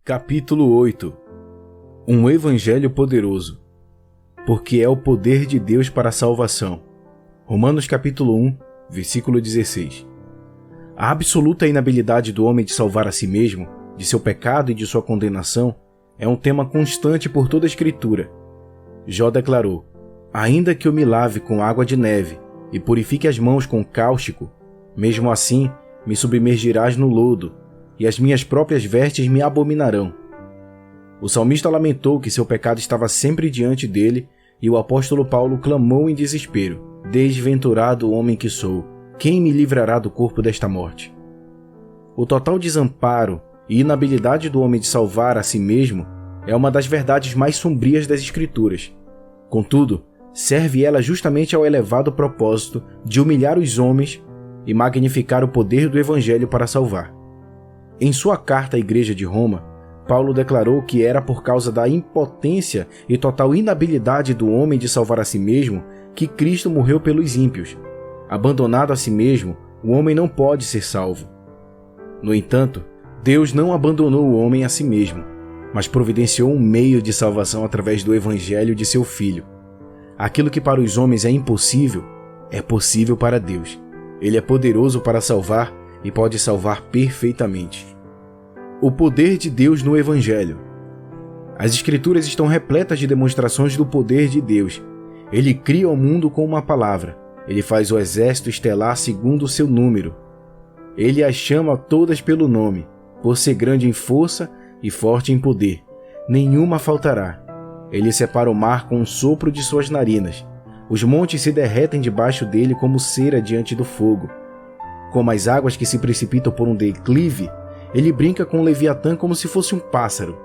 Capítulo 8. Um Evangelho poderoso, porque é o poder de Deus para a salvação. Romanos capítulo 1, versículo 16. A absoluta inabilidade do homem de salvar a si mesmo, de seu pecado e de sua condenação, é um tema constante por toda a Escritura. Jó declarou: ainda que eu me lave com água de neve e purifique as mãos com cáustico, mesmo assim me submergirás no lodo, e as minhas próprias vestes me abominarão. O salmista lamentou que seu pecado estava sempre diante dele, e o apóstolo Paulo clamou em desespero: desventurado homem que sou, quem me livrará do corpo desta morte? O total desamparo e inabilidade do homem de salvar a si mesmo é uma das verdades mais sombrias das Escrituras. Contudo, serve ela justamente ao elevado propósito de humilhar os homens e magnificar o poder do Evangelho para salvar. Em sua carta à Igreja de Roma, Paulo declarou que era por causa da impotência e total inabilidade do homem de salvar a si mesmo que Cristo morreu pelos ímpios. Abandonado a si mesmo, o homem não pode ser salvo. No entanto, Deus não abandonou o homem a si mesmo, mas providenciou um meio de salvação através do Evangelho de seu Filho. Aquilo que para os homens é impossível, é possível para Deus. Ele é poderoso para salvar e pode salvar perfeitamente. O poder de Deus no Evangelho. As Escrituras estão repletas de demonstrações do poder de Deus. Ele cria o mundo com uma palavra. Ele faz o exército estelar segundo o seu número. Ele as chama todas pelo nome, por ser grande em força e forte em poder. Nenhuma faltará. Ele separa o mar com um sopro de suas narinas. Os montes se derretem debaixo dele como cera diante do fogo. Como as águas que se precipitam por um declive, ele brinca com o Leviatã como se fosse um pássaro.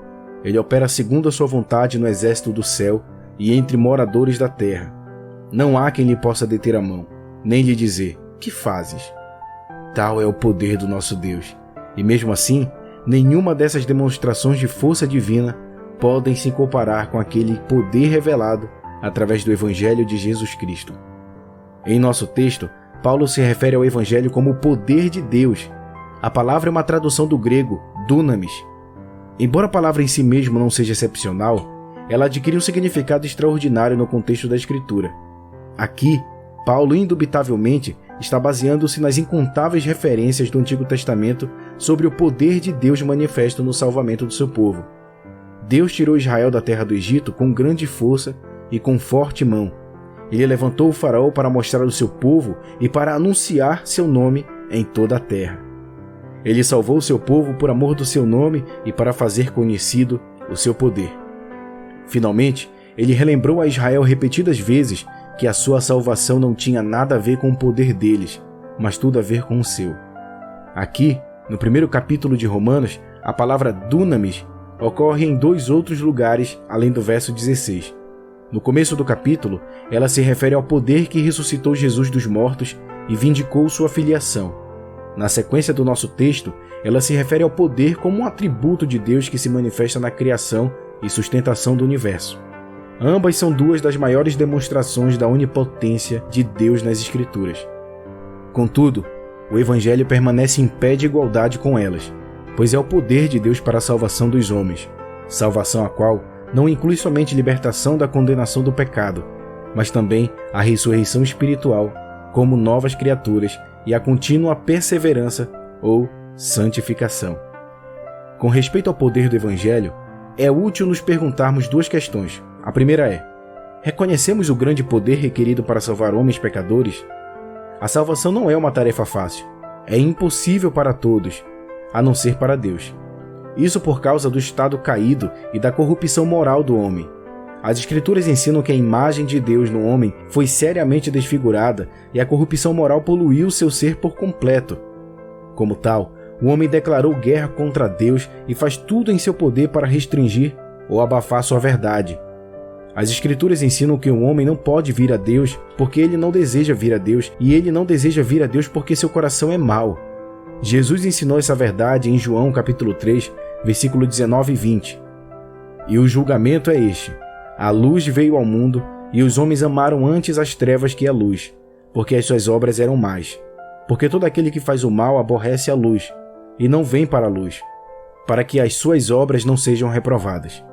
Ele opera segundo a sua vontade no exército do céu e entre moradores da terra. Não há quem lhe possa deter a mão, nem lhe dizer: que fazes? Tal é o poder do nosso Deus. E mesmo assim, nenhuma dessas demonstrações de força divina podem se comparar com aquele poder revelado através do Evangelho de Jesus Cristo. Em nosso texto, Paulo se refere ao Evangelho como o poder de Deus. A palavra é uma tradução do grego dunamis. Embora a palavra em si mesma não seja excepcional, ela adquire um significado extraordinário no contexto da Escritura. Aqui, Paulo indubitavelmente está baseando-se nas incontáveis referências do Antigo Testamento sobre o poder de Deus manifesto no salvamento do seu povo. Deus tirou Israel da terra do Egito com grande força e com forte mão. Ele levantou o faraó para mostrar o seu povo e para anunciar seu nome em toda a terra. Ele salvou o seu povo por amor do seu nome e para fazer conhecido o seu poder. Finalmente, ele relembrou a Israel repetidas vezes que a sua salvação não tinha nada a ver com o poder deles, mas tudo a ver com o seu. Aqui, no primeiro capítulo de Romanos, a palavra dunamis ocorre em dois outros lugares além do verso 16. No começo do capítulo, ela se refere ao poder que ressuscitou Jesus dos mortos e vindicou sua filiação. Na sequência do nosso texto, ela se refere ao poder como um atributo de Deus que se manifesta na criação e sustentação do universo. Ambas são duas das maiores demonstrações da onipotência de Deus nas Escrituras. Contudo, o Evangelho permanece em pé de igualdade com elas, pois é o poder de Deus para a salvação dos homens, salvação a qual não inclui somente libertação da condenação do pecado, mas também a ressurreição espiritual como novas criaturas e a contínua perseverança ou santificação. Com respeito ao poder do Evangelho, é útil nos perguntarmos duas questões. A primeira é: reconhecemos o grande poder requerido para salvar homens pecadores? A salvação não é uma tarefa fácil. É impossível para todos, a não ser para Deus. Isso por causa do estado caído e da corrupção moral do homem. As Escrituras ensinam que a imagem de Deus no homem foi seriamente desfigurada e a corrupção moral poluiu seu ser por completo. Como tal, o homem declarou guerra contra Deus e faz tudo em seu poder para restringir ou abafar sua verdade. As Escrituras ensinam que o homem não pode vir a Deus porque ele não deseja vir a Deus, e ele não deseja vir a Deus porque seu coração é mau. Jesus ensinou essa verdade em João capítulo 3, versículo 19 e 20. E o julgamento é este: a luz veio ao mundo, e os homens amaram antes as trevas que a luz, porque as suas obras eram más. Porque todo aquele que faz o mal aborrece a luz, e não vem para a luz, para que as suas obras não sejam reprovadas.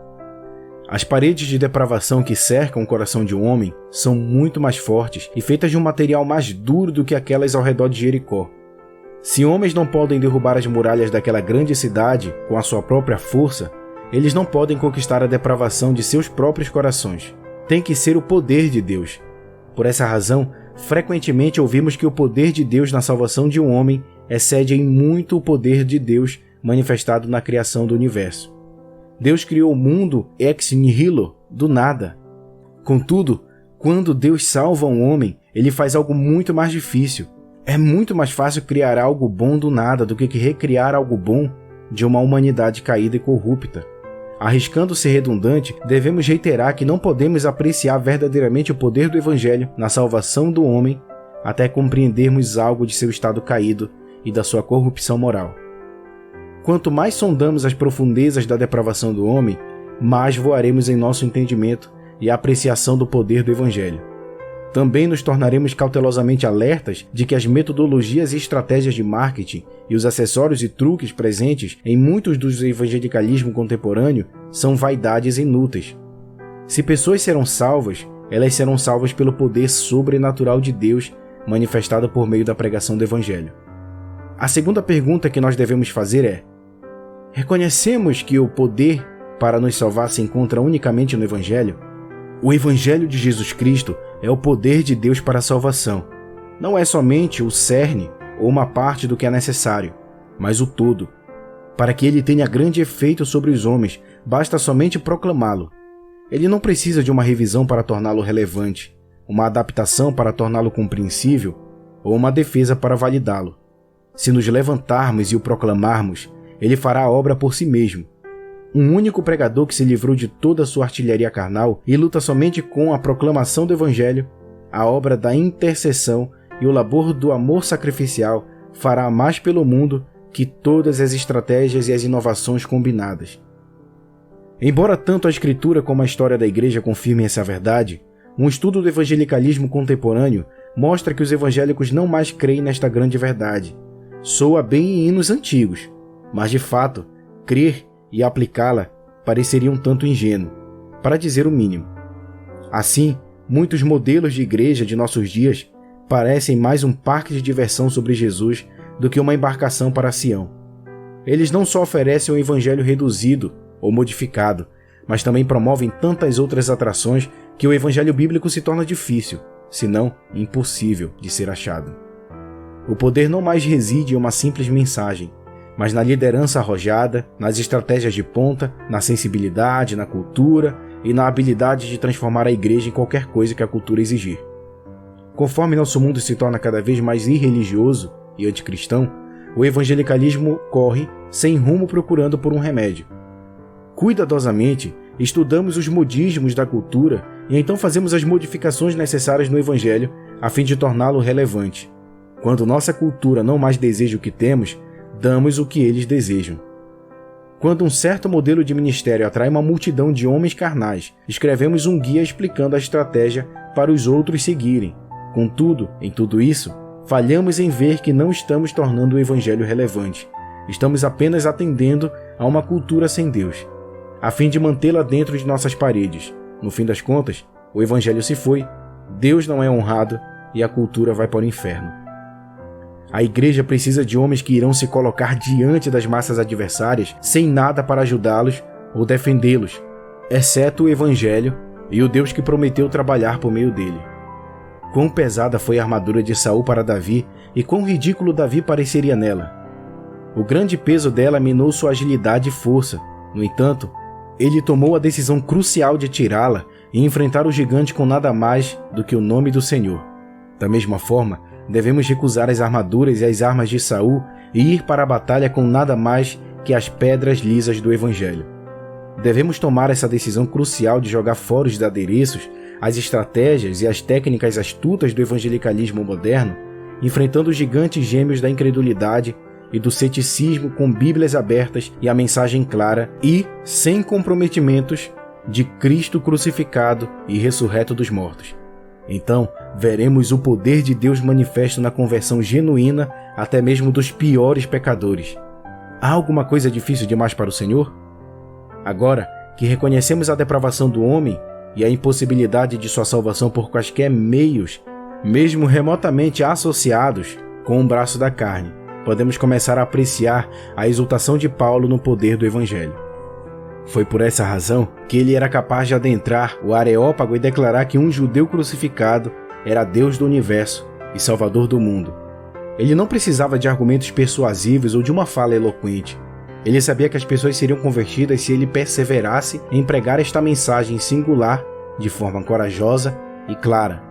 As paredes de depravação que cercam o coração de um homem são muito mais fortes e feitas de um material mais duro do que aquelas ao redor de Jericó. Se homens não podem derrubar as muralhas daquela grande cidade com a sua própria força, eles não podem conquistar a depravação de seus próprios corações. Tem que ser o poder de Deus. Por essa razão, frequentemente ouvimos que o poder de Deus na salvação de um homem excede em muito o poder de Deus manifestado na criação do universo. Deus criou o mundo ex nihilo, do nada. Contudo, quando Deus salva um homem, ele faz algo muito mais difícil. É muito mais fácil criar algo bom do nada do que recriar algo bom de uma humanidade caída e corrupta. Arriscando ser redundante, devemos reiterar que não podemos apreciar verdadeiramente o poder do Evangelho na salvação do homem até compreendermos algo de seu estado caído e da sua corrupção moral. Quanto mais sondamos as profundezas da depravação do homem, mais voaremos em nosso entendimento e apreciação do poder do Evangelho. Também nos tornaremos cautelosamente alertas de que as metodologias e estratégias de marketing e os acessórios e truques presentes em muitos dos evangelicalismo contemporâneo são vaidades inúteis. Se pessoas serão salvas, elas serão salvas pelo poder sobrenatural de Deus manifestado por meio da pregação do Evangelho. A segunda pergunta que nós devemos fazer é: reconhecemos que o poder para nos salvar se encontra unicamente no Evangelho? O Evangelho de Jesus Cristo é o poder de Deus para a salvação. Não é somente o cerne ou uma parte do que é necessário, mas o todo. Para que ele tenha grande efeito sobre os homens, basta somente proclamá-lo. Ele não precisa de uma revisão para torná-lo relevante, uma adaptação para torná-lo compreensível ou uma defesa para validá-lo. Se nos levantarmos e o proclamarmos, ele fará a obra por si mesmo. Um único pregador que se livrou de toda a sua artilharia carnal e luta somente com a proclamação do Evangelho, a obra da intercessão e o labor do amor sacrificial fará mais pelo mundo que todas as estratégias e as inovações combinadas. Embora tanto a Escritura como a história da Igreja confirmem essa verdade, um estudo do evangelicalismo contemporâneo mostra que os evangélicos não mais creem nesta grande verdade. Soa bem em hinos antigos, mas de fato, crer e aplicá-la pareceria um tanto ingênuo, para dizer o mínimo. Assim, muitos modelos de igreja de nossos dias parecem mais um parque de diversão sobre Jesus do que uma embarcação para Sião. Eles não só oferecem um evangelho reduzido ou modificado, mas também promovem tantas outras atrações que o evangelho bíblico se torna difícil, se não impossível de ser achado. O poder não mais reside em uma simples mensagem, mas na liderança arrojada, nas estratégias de ponta, na sensibilidade, na cultura e na habilidade de transformar a igreja em qualquer coisa que a cultura exigir. Conforme nosso mundo se torna cada vez mais irreligioso e anticristão, o evangelicalismo corre sem rumo procurando por um remédio. Cuidadosamente, estudamos os modismos da cultura e então fazemos as modificações necessárias no evangelho a fim de torná-lo relevante. Quando nossa cultura não mais deseja o que temos, damos o que eles desejam. Quando um certo modelo de ministério atrai uma multidão de homens carnais, escrevemos um guia explicando a estratégia para os outros seguirem. Contudo, em tudo isso, falhamos em ver que não estamos tornando o evangelho relevante. Estamos apenas atendendo a uma cultura sem Deus, a fim de mantê-la dentro de nossas paredes. No fim das contas, o evangelho se foi, Deus não é honrado e a cultura vai para o inferno. A igreja precisa de homens que irão se colocar diante das massas adversárias sem nada para ajudá-los ou defendê-los, exceto o Evangelho e o Deus que prometeu trabalhar por meio dele. Quão pesada foi a armadura de Saul para Davi e quão ridículo Davi pareceria nela. O grande peso dela minou sua agilidade e força. No entanto, ele tomou a decisão crucial de tirá-la e enfrentar o gigante com nada mais do que o nome do Senhor. Da mesma forma, devemos recusar as armaduras e as armas de Saul e ir para a batalha com nada mais que as pedras lisas do Evangelho. Devemos tomar essa decisão crucial de jogar fora os adereços, as estratégias e as técnicas astutas do evangelicalismo moderno, enfrentando os gigantes gêmeos da incredulidade e do ceticismo com Bíblias abertas e a mensagem clara e, sem comprometimentos, de Cristo crucificado e ressurreto dos mortos. Então, veremos o poder de Deus manifesto na conversão genuína até mesmo dos piores pecadores. Há alguma coisa difícil demais para o Senhor? Agora que reconhecemos a depravação do homem e a impossibilidade de sua salvação por quaisquer meios, mesmo remotamente associados com o braço da carne, podemos começar a apreciar a exultação de Paulo no poder do Evangelho. Foi por essa razão que ele era capaz de adentrar o Areópago e declarar que um judeu crucificado era Deus do universo e Salvador do mundo. Ele não precisava de argumentos persuasivos ou de uma fala eloquente. Ele sabia que as pessoas seriam convertidas se ele perseverasse em pregar esta mensagem singular de forma corajosa e clara.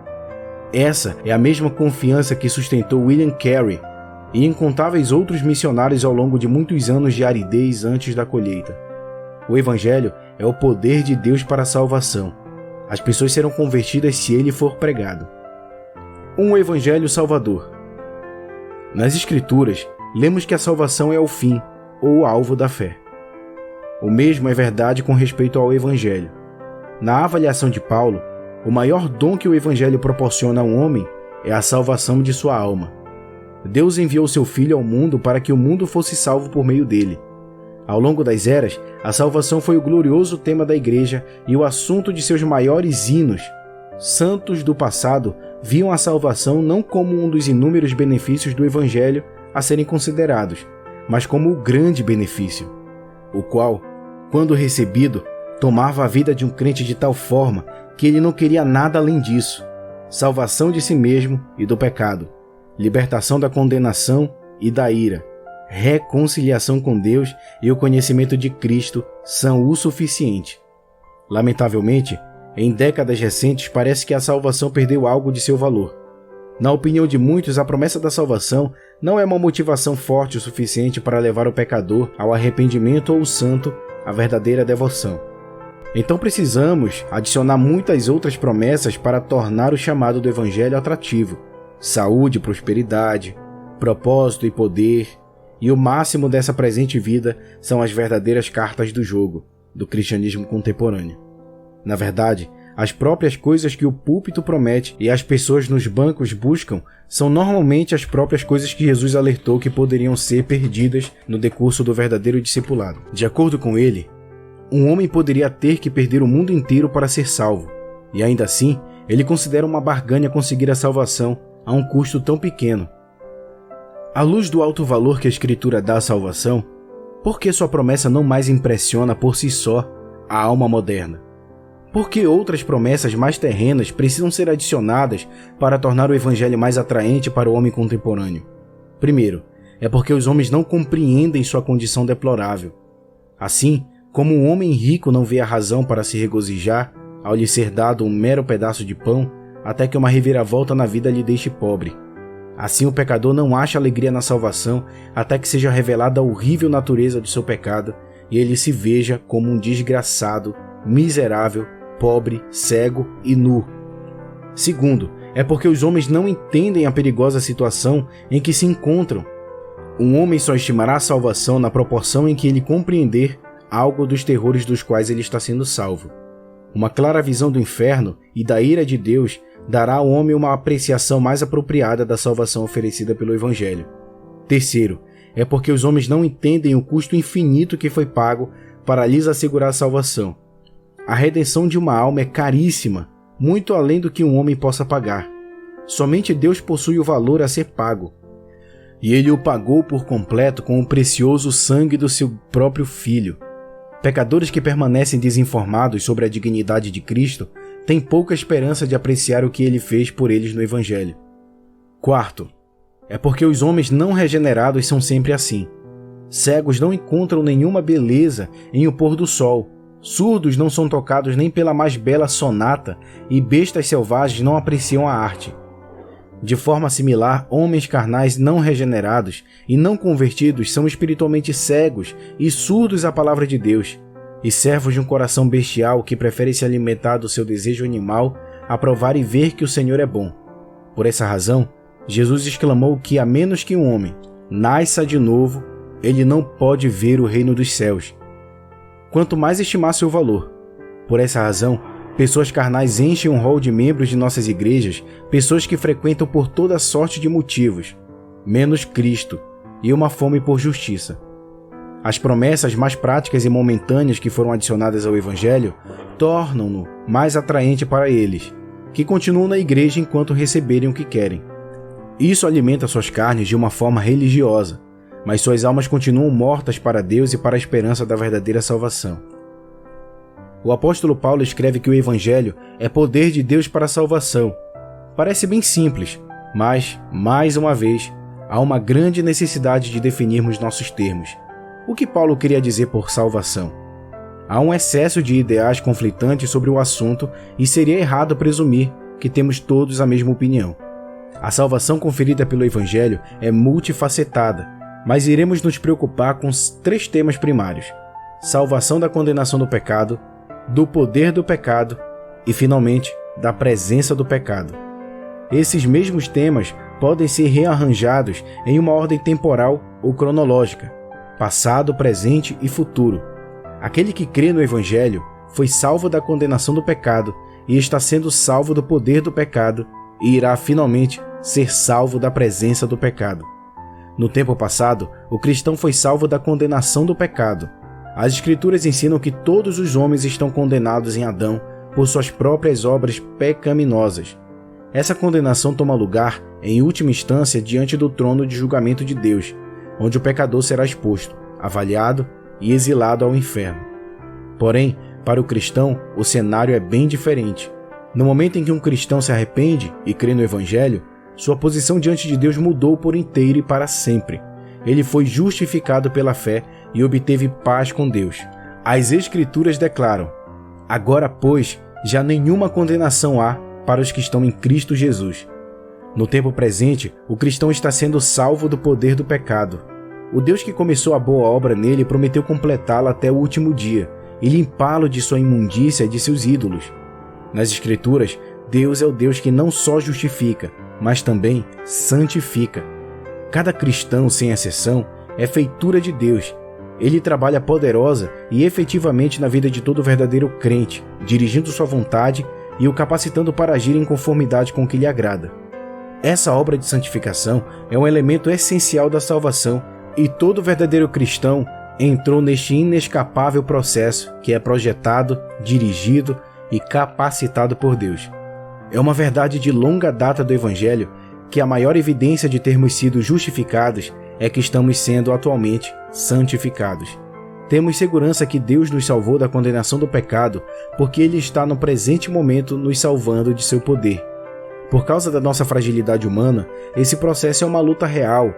Essa é a mesma confiança que sustentou William Carey e incontáveis outros missionários ao longo de muitos anos de aridez antes da colheita. O Evangelho é o poder de Deus para a salvação. As pessoas serão convertidas se ele for pregado. Um Evangelho salvador. Nas Escrituras, lemos que a salvação é o fim, ou o alvo da fé. O mesmo é verdade com respeito ao Evangelho. Na avaliação de Paulo, o maior dom que o Evangelho proporciona ao homem é a salvação de sua alma. Deus enviou seu Filho ao mundo para que o mundo fosse salvo por meio dele. Ao longo das eras, a salvação foi o glorioso tema da Igreja e o assunto de seus maiores hinos. Santos do passado viam a salvação não como um dos inúmeros benefícios do Evangelho a serem considerados, mas como o grande benefício, o qual, quando recebido, tomava a vida de um crente de tal forma que ele não queria nada além disso: salvação de si mesmo e do pecado, libertação da condenação e da ira, reconciliação com Deus e o conhecimento de Cristo são o suficiente. Lamentavelmente, em décadas recentes parece que a salvação perdeu algo de seu valor. Na opinião de muitos, a promessa da salvação não é uma motivação forte o suficiente para levar o pecador ao arrependimento ou o santo à verdadeira devoção. Então precisamos adicionar muitas outras promessas para tornar o chamado do Evangelho atrativo: saúde e prosperidade, propósito e poder, e o máximo dessa presente vida são as verdadeiras cartas do jogo do cristianismo contemporâneo. Na verdade, as próprias coisas que o púlpito promete e as pessoas nos bancos buscam são normalmente as próprias coisas que Jesus alertou que poderiam ser perdidas no decurso do verdadeiro discipulado. De acordo com ele, um homem poderia ter que perder o mundo inteiro para ser salvo, e ainda assim, ele considera uma barganha conseguir a salvação a um custo tão pequeno. À luz do alto valor que a Escritura dá à salvação, por que sua promessa não mais impressiona por si só a alma moderna? Por que outras promessas mais terrenas precisam ser adicionadas para tornar o Evangelho mais atraente para o homem contemporâneo? Primeiro, é porque os homens não compreendem sua condição deplorável. Assim, como um homem rico não vê a razão para se regozijar ao lhe ser dado um mero pedaço de pão, até que uma reviravolta na vida lhe deixe pobre. Assim, o pecador não acha alegria na salvação até que seja revelada a horrível natureza do seu pecado e ele se veja como um desgraçado, miserável, pobre, cego e nu. Segundo, é porque os homens não entendem a perigosa situação em que se encontram. Um homem só estimará a salvação na proporção em que ele compreender algo dos terrores dos quais ele está sendo salvo. Uma clara visão do inferno e da ira de Deus dará ao homem uma apreciação mais apropriada da salvação oferecida pelo Evangelho. Terceiro, é porque os homens não entendem o custo infinito que foi pago para lhes assegurar a salvação. A redenção de uma alma é caríssima, muito além do que um homem possa pagar. Somente Deus possui o valor a ser pago. E ele o pagou por completo com o precioso sangue do seu próprio Filho. Pecadores que permanecem desinformados sobre a dignidade de Cristo têm pouca esperança de apreciar o que ele fez por eles no Evangelho. Quarto, é porque os homens não regenerados são sempre assim. Cegos não encontram nenhuma beleza em o pôr do sol. Surdos não são tocados nem pela mais bela sonata e bestas selvagens não apreciam a arte. De forma similar, homens carnais não regenerados e não convertidos são espiritualmente cegos e surdos à palavra de Deus, e servos de um coração bestial que prefere se alimentar do seu desejo animal a provar e ver que o Senhor é bom. Por essa razão, Jesus exclamou que a menos que um homem nasça de novo, ele não pode ver o reino dos céus. Quanto mais estimar seu valor. Por essa razão, pessoas carnais enchem um rol de membros de nossas igrejas, pessoas que frequentam por toda sorte de motivos, menos Cristo e uma fome por justiça. As promessas mais práticas e momentâneas que foram adicionadas ao Evangelho tornam-no mais atraente para eles, que continuam na igreja enquanto receberem o que querem. Isso alimenta suas carnes de uma forma religiosa, mas suas almas continuam mortas para Deus e para a esperança da verdadeira salvação. O apóstolo Paulo escreve que o Evangelho é poder de Deus para a salvação. Parece bem simples, mas, mais uma vez, há uma grande necessidade de definirmos nossos termos. O que Paulo queria dizer por salvação? Há um excesso de ideais conflitantes sobre o assunto e seria errado presumir que temos todos a mesma opinião. A salvação conferida pelo Evangelho é multifacetada, mas iremos nos preocupar com 3 temas primários: salvação da condenação do pecado, do poder do pecado e, finalmente, da presença do pecado. Esses mesmos temas podem ser rearranjados em uma ordem temporal ou cronológica: passado, presente e futuro. Aquele que crê no Evangelho foi salvo da condenação do pecado e está sendo salvo do poder do pecado e irá finalmente ser salvo da presença do pecado. No tempo passado, o cristão foi salvo da condenação do pecado. As Escrituras ensinam que todos os homens estão condenados em Adão por suas próprias obras pecaminosas. Essa condenação toma lugar, em última instância, diante do trono de julgamento de Deus, onde o pecador será exposto, avaliado e exilado ao inferno. Porém, para o cristão, o cenário é bem diferente. No momento em que um cristão se arrepende e crê no Evangelho, sua posição diante de Deus mudou por inteiro e para sempre. Ele foi justificado pela fé e obteve paz com Deus. As Escrituras declaram: agora, pois, já nenhuma condenação há para os que estão em Cristo Jesus. No tempo presente, o cristão está sendo salvo do poder do pecado. O Deus que começou a boa obra nele prometeu completá-la até o último dia e limpá-lo de sua imundícia e de seus ídolos. Nas Escrituras, Deus é o Deus que não só justifica, mas também santifica. Cada cristão, sem exceção, é feitura de Deus. Ele trabalha poderosa e efetivamente na vida de todo verdadeiro crente, dirigindo sua vontade e o capacitando para agir em conformidade com o que lhe agrada. Essa obra de santificação é um elemento essencial da salvação e todo verdadeiro cristão entrou neste inescapável processo que é projetado, dirigido e capacitado por Deus. É uma verdade de longa data do Evangelho que a maior evidência de termos sido justificados é que estamos sendo atualmente santificados. Temos segurança que Deus nos salvou da condenação do pecado porque Ele está no presente momento nos salvando de seu poder. Por causa da nossa fragilidade humana, esse processo é uma luta real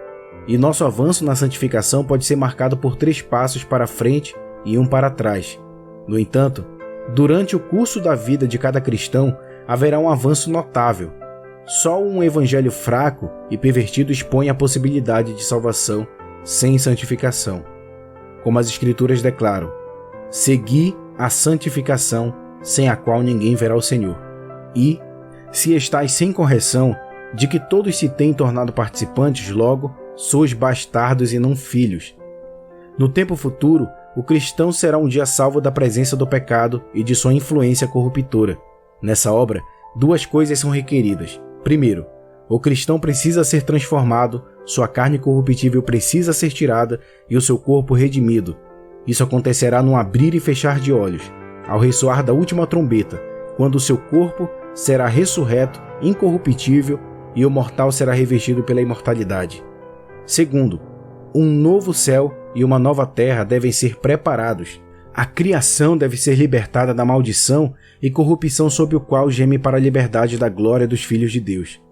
e nosso avanço na santificação pode ser marcado por 3 passos para frente e 1 para trás. No entanto, durante o curso da vida de cada cristão, haverá um avanço notável. Só um evangelho fraco e pervertido expõe a possibilidade de salvação sem santificação. Como as Escrituras declaram: segui a santificação, sem a qual ninguém verá o Senhor. E, se estais sem correção, de que todos se têm tornado participantes, logo, sois bastardos e não filhos. No tempo futuro, o cristão será um dia salvo da presença do pecado e de sua influência corruptora. Nessa obra, 2 coisas são requeridas. Primeiro, o cristão precisa ser transformado, sua carne corruptível precisa ser tirada e o seu corpo redimido. Isso acontecerá num abrir e fechar de olhos, ao ressoar da última trombeta, quando o seu corpo será ressurreto, incorruptível, e o mortal será revestido pela imortalidade. Segundo, um novo céu e uma nova terra devem ser preparados. A criação deve ser libertada da maldição e corrupção sob o qual geme para a liberdade da glória dos filhos de Deus.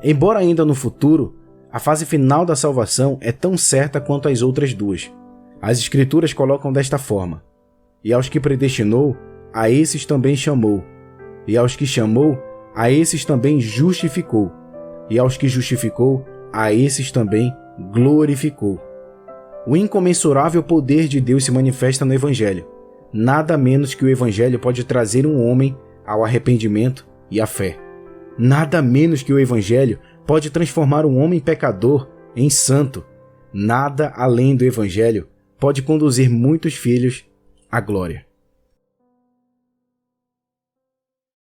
Embora ainda no futuro, a fase final da salvação é tão certa quanto as outras 2. As Escrituras colocam desta forma: e aos que predestinou, a esses também chamou, e aos que chamou, a esses também justificou, e aos que justificou, a esses também glorificou. O incomensurável poder de Deus se manifesta no Evangelho. Nada menos que o Evangelho pode trazer um homem ao arrependimento e à fé. Nada menos que o Evangelho pode transformar um homem pecador em santo. Nada além do Evangelho pode conduzir muitos filhos à glória.